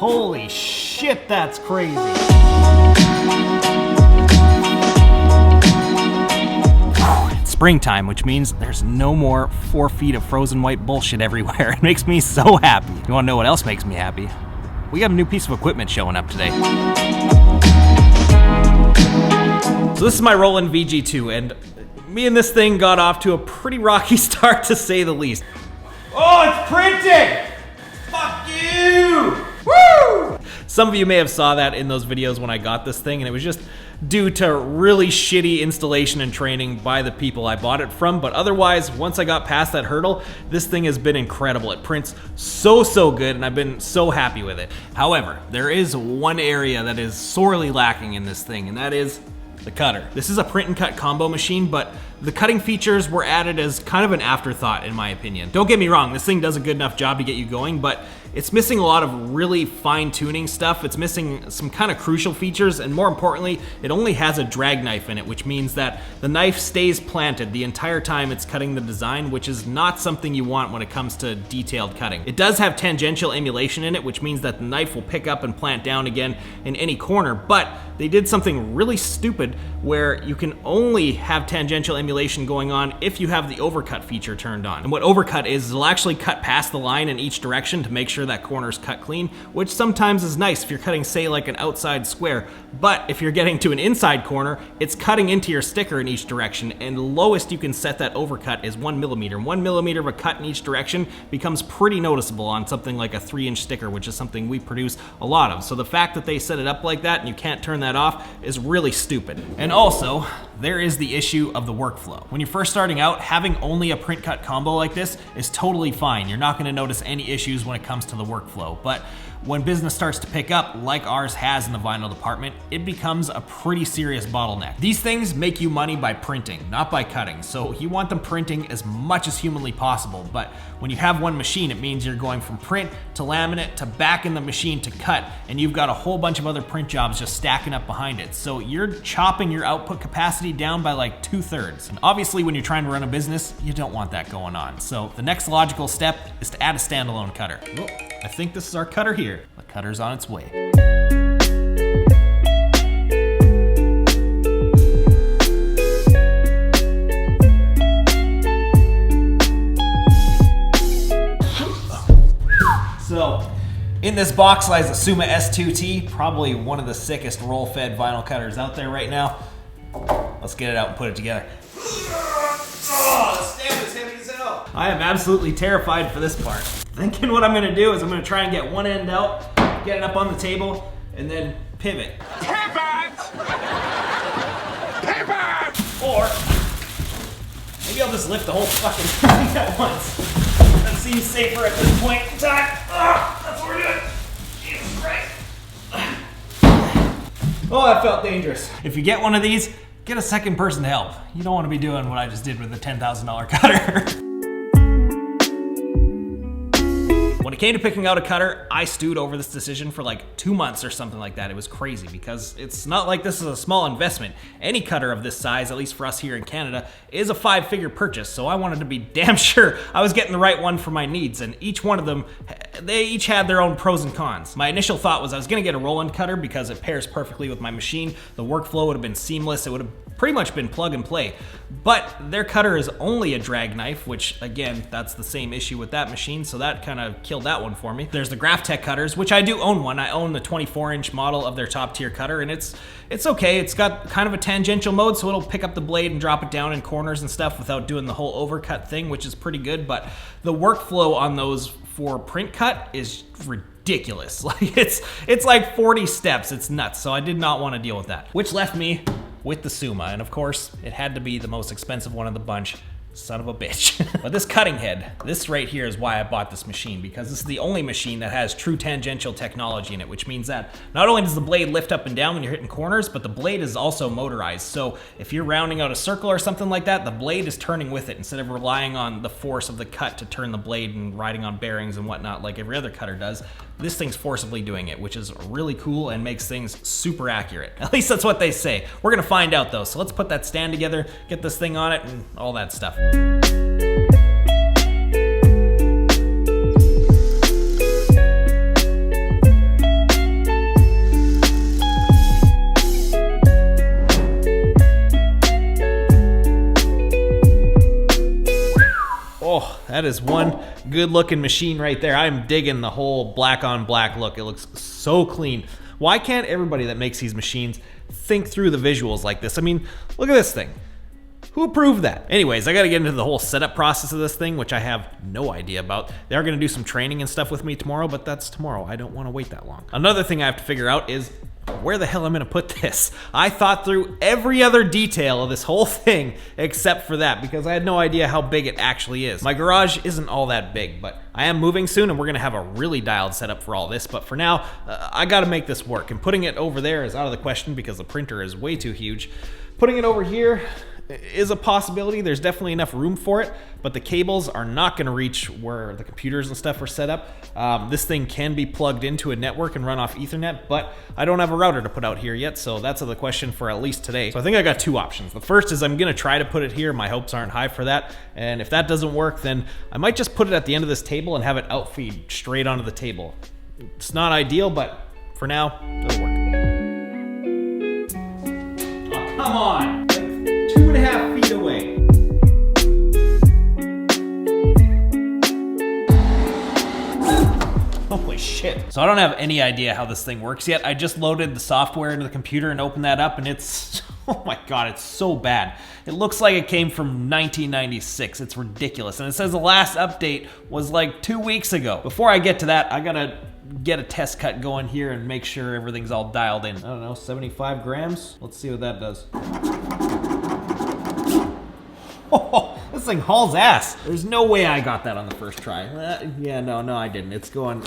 Holy shit, that's crazy. It's springtime, which means there's no more 4 feet of frozen white bullshit everywhere. It makes me so happy. You wanna know what else makes me happy? We got a new piece of equipment showing up today. So this is my Roland VG2, and me and this thing got off to a pretty rocky start, to say the least. Oh, it's printing! Fuck you! Woo! Some of you may have saw that in those videos when I got this thing, and it was just due to really shitty installation and training by the people I bought it from. But otherwise, once I got past that hurdle, this thing has been incredible. It prints so good, and I've been so happy with it. However, there is one area that is sorely lacking in this thing, and that is the cutter. This is a print and cut combo machine, but the cutting features were added as kind of an afterthought, in my opinion. Don't get me wrong, this thing does a good enough job to get you going, but it's missing a lot of really fine-tuning stuff. It's missing some kind of crucial features, and more importantly, it only has a drag knife in it, which means that the knife stays planted the entire time it's cutting the design, which is not something you want when it comes to detailed cutting. It does have tangential emulation in it, which means that the knife will pick up and plant down again in any corner, but they did something really stupid where you can only have tangential emulation going on if you have the overcut feature turned on. And what overcut is, it'll actually cut past the line in each direction to make sure that corner is cut clean, which sometimes is nice if you're cutting, say, like an outside square. But if you're getting to an inside corner, it's cutting into your sticker in each direction, and the lowest you can set that overcut is 1 millimeter. 1 millimeter of a cut in each direction becomes pretty noticeable on something like a 3-inch sticker, which is something we produce a lot of. So the fact that they set it up like that and you can't turn that off is really stupid. And also, there is the issue of the workflow. When you're first starting out, having only a print cut combo like this is totally fine. You're not gonna notice any issues when it comes to the workflow. But when business starts to pick up, like ours has in the vinyl department, it becomes a pretty serious bottleneck. These things make you money by printing, not by cutting. So you want them printing as much as humanly possible. But when you have one machine, it means you're going from print to laminate to back in the machine to cut, and you've got a whole bunch of other print jobs just stacking up behind it. So you're chopping your output capacity down by like 2/3. And obviously when you're trying to run a business, you don't want that going on. So the next logical step is to add a standalone cutter. Oh, I think this is our cutter here. The cutter's on its way. So, in this box lies a Summa S2T, probably one of the sickest roll-fed vinyl cutters out there right now. Let's get it out and put it together. Oh, the stamp is heavy as hell. I am absolutely terrified for this part. Thinking what I'm gonna do is I'm gonna try and get one end out, get it up on the table, and then pivot. Pivot! Pivot! Or, maybe I'll just lift the whole fucking thing at once. That seems safer at this point in time. That's what we're doing. Jesus Christ. Oh, that felt dangerous. If you get one of these, get a second person to help. You don't want to be doing what I just did with the $10,000 cutter. When it came to picking out a cutter, I stewed over this decision for like 2 months or something like that. It was crazy because it's not like this is a small investment. Any cutter of this size, at least for us here in Canada, is a 5-figure purchase. So I wanted to be damn sure I was getting the right one for my needs. And each one of them, they each had their own pros and cons. My initial thought was I was gonna get a Roland cutter because it pairs perfectly with my machine. The workflow would have been seamless. It would have pretty much been plug and play. But their cutter is only a drag knife, which again, that's the same issue with that machine. So that kind of killed that one for me. There's the Graphtec cutters, which I do own one. I own the 24-inch model of their top tier cutter, and it's okay. It's got kind of a tangential mode, so it'll pick up the blade and drop it down in corners and stuff without doing the whole overcut thing, which is pretty good. But the workflow on those for print cut is ridiculous. Like it's like 40 steps. It's nuts. So I did not want to deal with that, which left me with the Summa, and of course it had to be the most expensive one of the bunch. Son of a bitch. But this cutting head, this right here is why I bought this machine, because this is the only machine that has true tangential technology in it, which means that not only does the blade lift up and down when you're hitting corners, but the blade is also motorized. So if you're rounding out a circle or something like that, the blade is turning with it instead of relying on the force of the cut to turn the blade and riding on bearings and whatnot like every other cutter does. This thing's forcibly doing it, which is really cool and makes things super accurate. At least that's what they say. We're gonna find out though. So let's put that stand together, get this thing on it, and all that stuff. That is one good looking machine right there. I'm digging the whole black on black look. It looks so clean. Why can't everybody that makes these machines think through the visuals like this? I mean, look at this thing. Who approved that? Anyways, I gotta get into the whole setup process of this thing, which I have no idea about. They are gonna do some training and stuff with me tomorrow, but that's tomorrow. I don't wanna wait that long. Another thing I have to figure out is where the hell I'm gonna put this. I thought through every other detail of this whole thing except for that, because I had no idea how big it actually is. My garage isn't all that big, but I am moving soon and we're gonna have a really dialed setup for all this. But for now, I gotta make this work. And putting it over there is out of the question because the printer is way too huge. Putting it over here is a possibility. There's definitely enough room for it, but the cables are not going to reach where the computers and stuff are set up. This thing can be plugged into a network and run off Ethernet, but I don't have a router to put out here yet, so that's the question for at least today. So I think I got two options. The first is I'm going to try to put it here. My hopes aren't high for that, and if that doesn't work, then I might just put it at the end of this table and have it outfeed straight onto the table. It's not ideal, but for now, it'll work. Oh, come on! 2.5 feet away. Holy shit. So I don't have any idea how this thing works yet. I just loaded the software into the computer and opened that up and it's, oh my God, it's so bad. It looks like it came from 1996. It's ridiculous. And it says the last update was like 2 weeks ago. Before I get to that, I gotta get a test cut going here and make sure everything's all dialed in. I don't know, 75 grams? Let's see what that does. Oh, this thing hauls ass. There's no way I got that on the first try. Yeah, no, I didn't. It's going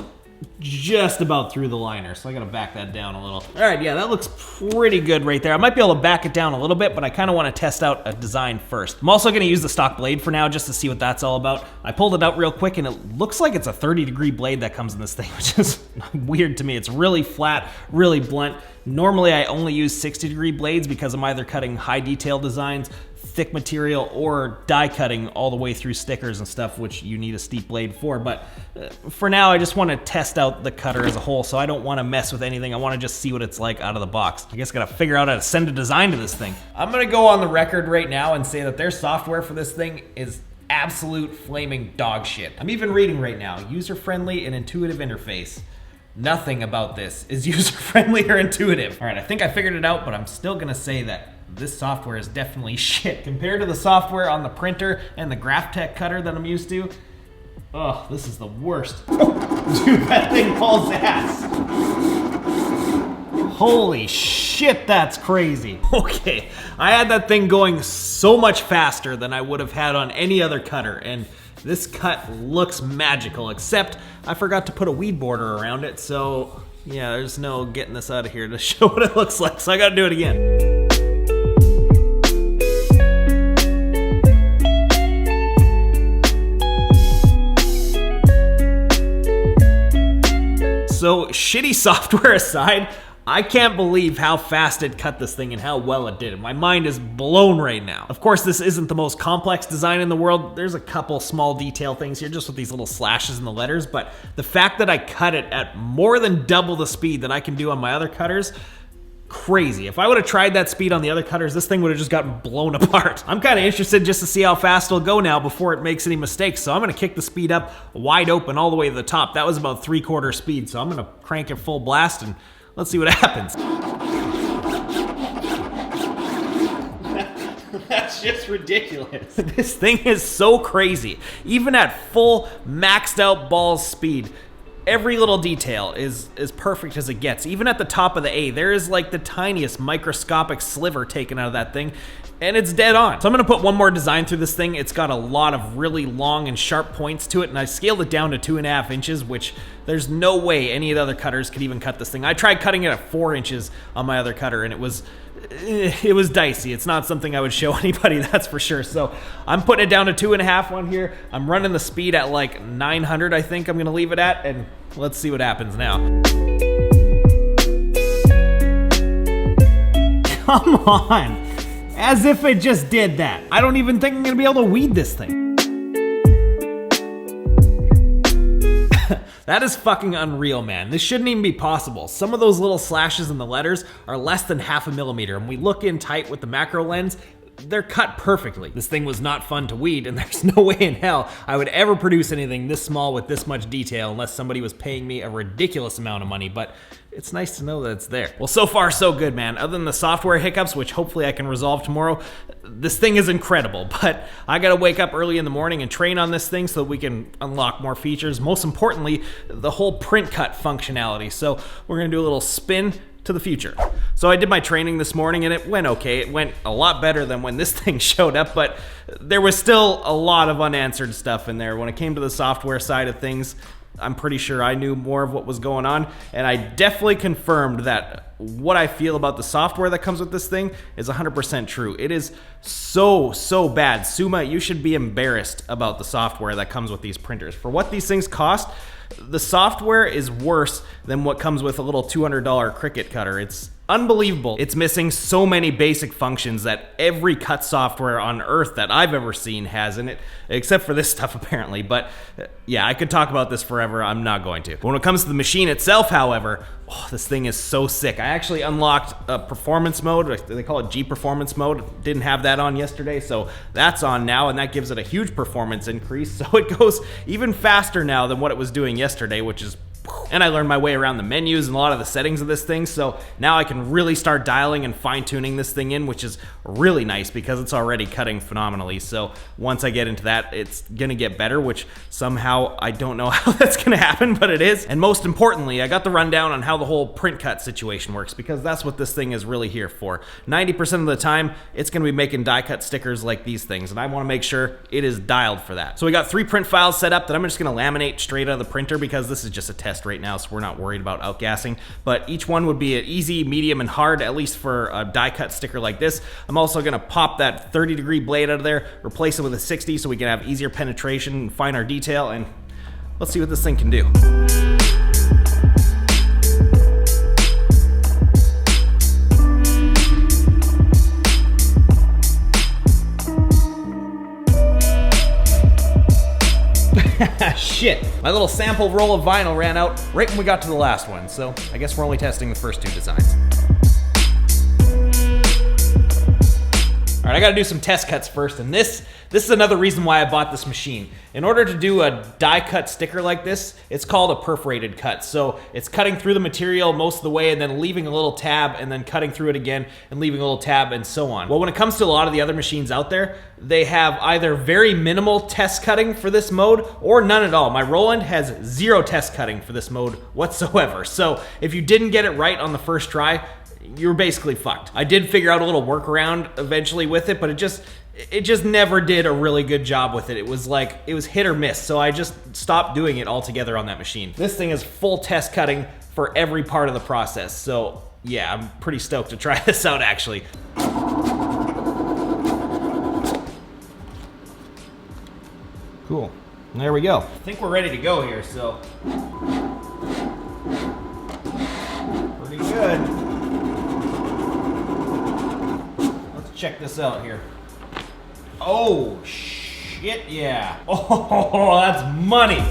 just about through the liner, so I gotta back that down a little. All right, yeah, that looks pretty good right there. I might be able to back it down a little bit, but I kind of want to test out a design first. I'm also gonna use the stock blade for now just to see what that's all about. I pulled it out real quick and it looks like it's a 30-degree blade that comes in this thing, which is weird to me. It's really flat, really blunt. Normally I only use 60-degree blades because I'm either cutting high detail designs, thick material, or die cutting all the way through stickers and stuff, which you need a steep blade for. But for now, I just want to test out the cutter as a whole, so I don't want to mess with anything. I want to just see what it's like out of the box. I guess I gotta figure out how to send a design to this thing. I'm gonna go on the record right now and say that their software for this thing is absolute flaming dog shit. I'm even reading right now, user-friendly and intuitive interface. Nothing about this is user-friendly or intuitive. All right, I think I figured it out, but I'm still gonna say that this software is definitely shit. Compared to the software on the printer and the GraphTech cutter that I'm used to, oh, this is the worst. Dude, that thing hauls ass. Holy shit, that's crazy. Okay, I had that thing going so much faster than I would have had on any other cutter, and this cut looks magical, except I forgot to put a weed border around it, so yeah, there's no getting this out of here to show what it looks like, so I gotta do it again. So shitty software aside, I can't believe how fast it cut this thing and how well it did it. My mind is blown right now. Of course, this isn't the most complex design in the world. There's a couple small detail things here just with these little slashes in the letters, but the fact that I cut it at more than double the speed that I can do on my other cutters, crazy. If I would have tried that speed on the other cutters, this thing would have just gotten blown apart. I'm kind of interested just to see how fast it'll go now before it makes any mistakes, so I'm gonna kick the speed up wide open all the way to the top. That was about 3/4 speed, so I'm gonna crank it full blast and let's see what happens. That's just ridiculous. This thing is so crazy. Even at full maxed out balls speed, every little detail is as perfect as it gets. Even at the top of the A, there is like the tiniest microscopic sliver taken out of that thing, and it's dead on. So I'm gonna put one more design through this thing. It's got a lot of really long and sharp points to it, and I scaled it down to 2.5 inches, which there's no way any of the other cutters could even cut this thing. I tried cutting it at 4 inches on my other cutter, and it was dicey. It's not something I would show anybody, that's for sure. So I'm putting it down to 2.5 on here. I'm running the speed at like 900, I think I'm gonna leave it at, and let's see what happens now. Come on, as if it just did that. I don't even think I'm gonna be able to weed this thing. That is fucking unreal, man. This shouldn't even be possible. Some of those little slashes in the letters are less than 0.5 millimeter. And we look in tight with the macro lens, they're cut perfectly. This thing was not fun to weed, and there's no way in hell I would ever produce anything this small with this much detail unless somebody was paying me a ridiculous amount of money, but it's nice to know that it's there. Well, so far so good, man. Other than the software hiccups, which hopefully I can resolve tomorrow, this thing is incredible, but I gotta wake up early in the morning and train on this thing so that we can unlock more features. Most importantly, the whole print cut functionality. So we're gonna do a little spin to the future. So I did my training this morning and it went okay. It went a lot better than when this thing showed up, but there was still a lot of unanswered stuff in there. When it came to the software side of things, I'm pretty sure I knew more of what was going on, and I definitely confirmed that what I feel about the software that comes with this thing is 100% true. It is so bad. Summa, you should be embarrassed about the software that comes with these printers. For what these things cost, the software is worse than what comes with a little $200 Cricut cutter. It's unbelievable. It's missing so many basic functions that every cut software on earth that I've ever seen has in it, except for this stuff apparently. But yeah, I could talk about this forever. I'm not going to. When it comes to the machine itself, however, this thing is so sick. I actually unlocked a performance mode. They call it G performance mode. Didn't have that on yesterday, so that's on now, and that gives it a huge performance increase. So it goes even faster now than what it was doing yesterday, which is, and I learned my way around the menus and a lot of the settings of this thing, so now I can really start dialing and fine-tuning this thing in, which is really nice because it's already cutting phenomenally. So once I get into that, it's gonna get better, which somehow I don't know how that's gonna happen, but it is. And most importantly, I got the rundown on how the whole print cut situation works, because that's what this thing is really here for. 90% of the time, it's gonna be making die cut stickers like these things, and I wanna make sure it is dialed for that. So we got 3 print files set up that I'm just gonna laminate straight out of the printer because this is just a test right now, so we're not worried about outgassing, but each one would be an easy, medium, and hard, at least for a die cut sticker like this. I'm also gonna pop that 30-degree blade out of there, replace it with a 60 so we can have easier penetration and finer detail, and let's see what this thing can do. Shit, my little sample roll of vinyl ran out right when we got to the last one, so I guess we're only testing the first 2 designs. All right, I gotta do some test cuts first, and this is another reason why I bought this machine. In order to do a die cut sticker like this, it's called a perforated cut. So it's cutting through the material most of the way and then leaving a little tab and then cutting through it again and leaving a little tab and so on. Well, when it comes to a lot of the other machines out there, they have either very minimal test cutting for this mode or none at all. My Roland has 0 test cutting for this mode whatsoever. So if you didn't get it right on the first try, you're basically fucked. I did figure out a little workaround eventually with it, but it just never did a really good job with it. It was hit or miss, so I just stopped doing it altogether on that machine. This thing is full test cutting for every part of the process, so yeah, I'm pretty stoked to try this out actually. Cool, there we go. I think we're ready to go here, so pretty good. Check this out here. Oh, shit, yeah. Oh, that's money.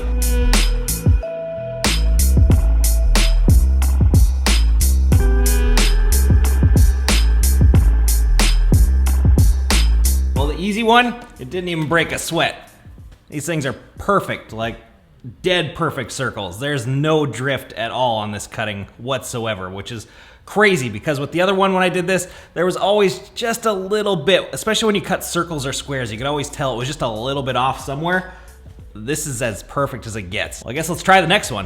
Well, the easy one, it didn't even break a sweat. These things are perfect, like dead perfect circles. There's no drift at all on this cutting whatsoever, which is crazy because with the other one when I did this, there was always just a little bit, especially when you cut circles or squares, you could always tell it was just a little bit off somewhere. This is as perfect as it gets. Well, I guess let's try the next one.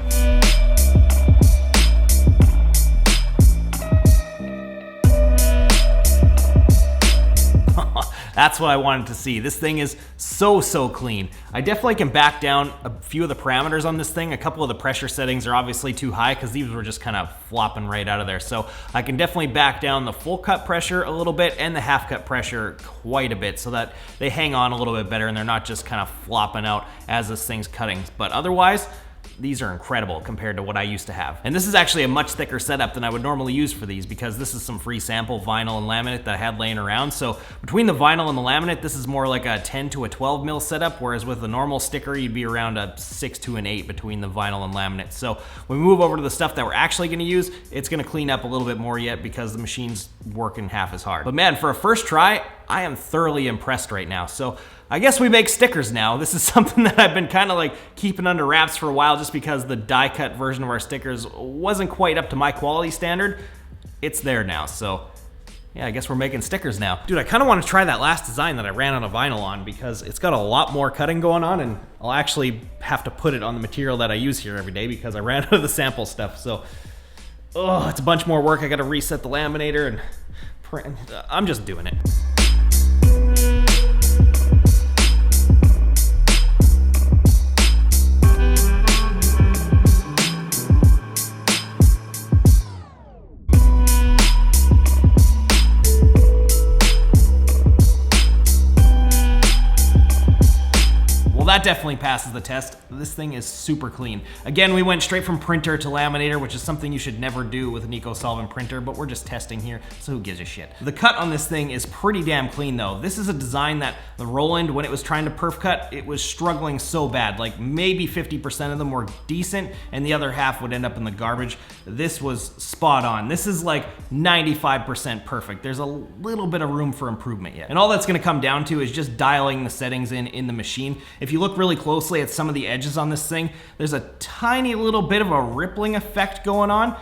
That's what I wanted to see. This thing is so clean. I definitely can back down a few of the parameters on this thing. A couple of the pressure settings are obviously too high because these were just kind of flopping right out of there. So I can definitely back down the full cut pressure a little bit and the half cut pressure quite a bit so that they hang on a little bit better and they're not just kind of flopping out as this thing's cutting. But otherwise, these are incredible compared to what I used to have. And this is actually a much thicker setup than I would normally use for these because this is some free sample vinyl and laminate that I had laying around. So between the vinyl and the laminate, this is more like a 10 to a 12 mil setup, whereas with a normal sticker, you'd be around a 6 to an 8 between the vinyl and laminate. So when we move over to the stuff that we're actually gonna use, it's gonna clean up a little bit more yet because the machine's working half as hard. But man, for a first try, I am thoroughly impressed right now. So I guess we make stickers now. This is something that I've been kind of like keeping under wraps for a while just because the die cut version of our stickers wasn't quite up to my quality standard. It's there now, so yeah, I guess we're making stickers now. Dude, I kind of want to try that last design that I ran out of vinyl on because it's got a lot more cutting going on, and I'll actually have to put it on the material that I use here every day because I ran out of the sample stuff. So, oh, it's a bunch more work. I got to reset the laminator and print. I'm just doing it. That definitely passes the test. This thing is super clean. Again, we went straight from printer to laminator, which is something you should never do with an eco-solvent printer, but we're just testing here, so who gives a shit. The cut on this thing is pretty damn clean though. This is a design that the Roland, when it was trying to perf cut, it was struggling so bad. Like maybe 50% of them were decent and the other half would end up in the garbage. This was spot on. This is like 95% perfect. There's a little bit of room for improvement yet. And all that's gonna come down to is just dialing the settings in the machine. If you look really closely at some of the edges on this thing, there's a tiny little bit of a rippling effect going on.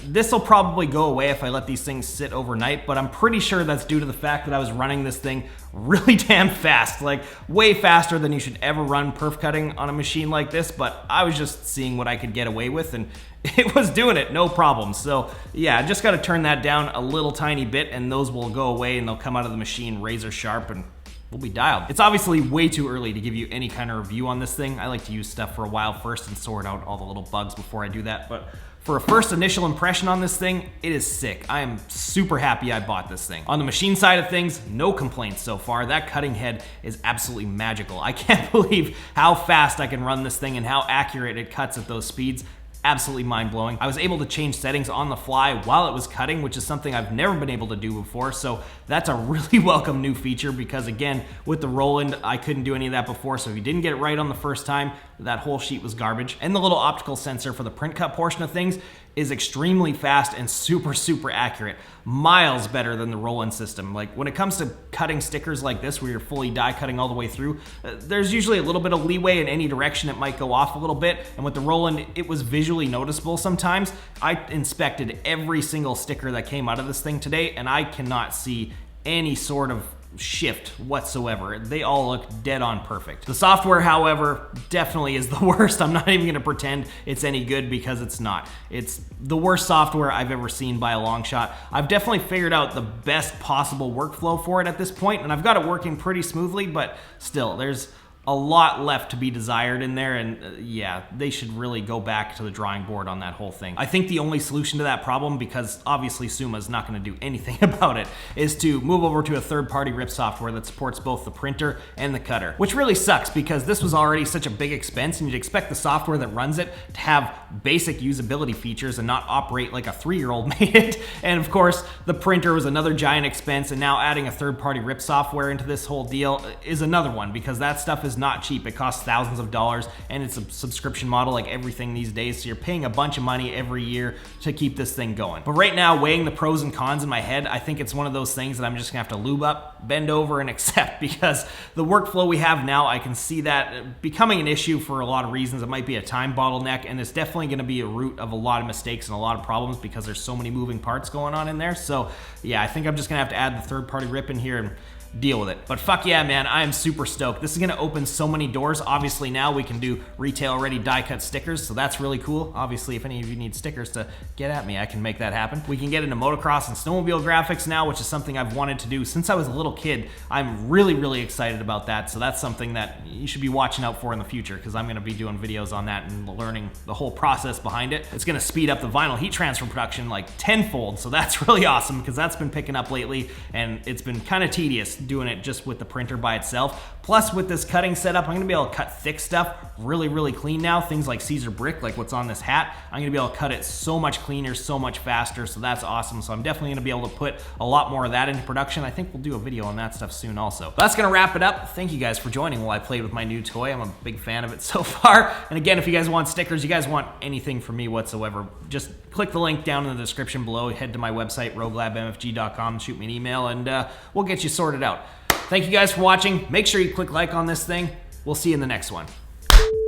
This will probably go away if I let these things sit overnight, but I'm pretty sure that's due to the fact that I was running this thing really damn fast, like way faster than you should ever run perf cutting on a machine like this, but I was just seeing what I could get away with and it was doing it, no problem. So yeah, I just gotta turn that down a little tiny bit and those will go away and they'll come out of the machine razor sharp and we'll be dialed. It's obviously way too early to give you any kind of review on this thing. I like to use stuff for a while first and sort out all the little bugs before I do that, but for a first initial impression on this thing, it is sick. I am super happy I bought this thing. On the machine side of things, no complaints so far. That cutting head is absolutely magical. I can't believe how fast I can run this thing and how accurate it cuts at those speeds. Absolutely mind-blowing. I was able to change settings on the fly while it was cutting, which is something I've never been able to do before, so that's a really welcome new feature because again, with the Roland, I couldn't do any of that before, so if you didn't get it right on the first time, that whole sheet was garbage. And the little optical sensor for the print cut portion of things is extremely fast and super accurate. Miles better than the Roland system. Like when it comes to cutting stickers like this where you're fully die cutting all the way through, there's usually a little bit of leeway in any direction. It might go off a little bit. And with the Roland, it was visually noticeable sometimes. I inspected every single sticker that came out of this thing today and I cannot see any sort of shift whatsoever. They all look dead on perfect. The software, however, definitely is the worst. I'm not even gonna pretend it's any good because it's not. It's the worst software I've ever seen by a long shot. I've definitely figured out the best possible workflow for it at this point, and I've got it working pretty smoothly, but still, there's a lot left to be desired in there, and yeah, they should really go back to the drawing board on that whole thing. I think the only solution to that problem, because obviously Summa is not going to do anything about it, is to move over to a third-party rip software that supports both the printer and the cutter, which really sucks because this was already such a big expense and you'd expect the software that runs it to have basic usability features and not operate like a 3-year-old made it. And of course, the printer was another giant expense, and now adding a third-party rip software into this whole deal is another one because that stuff is not cheap. It costs thousands of dollars and it's a subscription model like everything these days, so you're paying a bunch of money every year to keep this thing going. But right now, weighing the pros and cons in my head, I think it's one of those things that I'm just gonna have to lube up, bend over, and accept because the workflow we have now, I can see that becoming an issue for a lot of reasons. It might be a time bottleneck, and it's definitely gonna be a root of a lot of mistakes and a lot of problems because there's so many moving parts going on in there. So yeah, I think I'm just gonna have to add the third-party rip in here and deal with it. But fuck yeah, man, I am super stoked. This is gonna open so many doors. Obviously now we can do retail ready die cut stickers, so that's really cool. Obviously, if any of you need stickers to get at me, I can make that happen. We can get into motocross and snowmobile graphics now, which is something I've wanted to do since I was a little kid. I'm really excited about that, so that's something that you should be watching out for in the future because I'm gonna be doing videos on that and learning the whole process behind it. It's gonna speed up the vinyl heat transfer production like tenfold, so that's really awesome because that's been picking up lately and it's been kind of tedious doing it just with the printer by itself. Plus with this cutting setup, I'm gonna be able to cut thick stuff really, really clean now. Things like Caesar brick, like what's on this hat, I'm gonna be able to cut it so much cleaner, so much faster, so that's awesome. So I'm definitely gonna be able to put a lot more of that into production. I think we'll do a video on that stuff soon also. But that's gonna wrap it up. Thank you guys for joining while I played with my new toy. I'm a big fan of it so far. And again, if you guys want stickers, you guys want anything from me whatsoever, just click the link down in the description below, head to my website, roguelabmfg.com, shoot me an email, and we'll get you sorted out. Thank you guys for watching. Make sure you click like on this thing. We'll see you in the next one.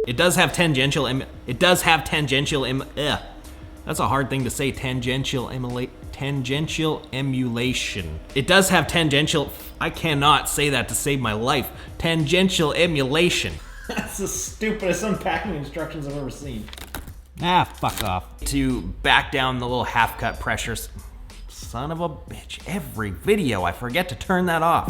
It does have tangential that's a hard thing to say, tangential emulation. It does have tangential, I cannot say that to save my life. Tangential emulation. That's the stupidest unpacking instructions I've ever seen. Ah, fuck off. To back down the little half cut pressures. Son of a bitch, every video I forget to turn that off.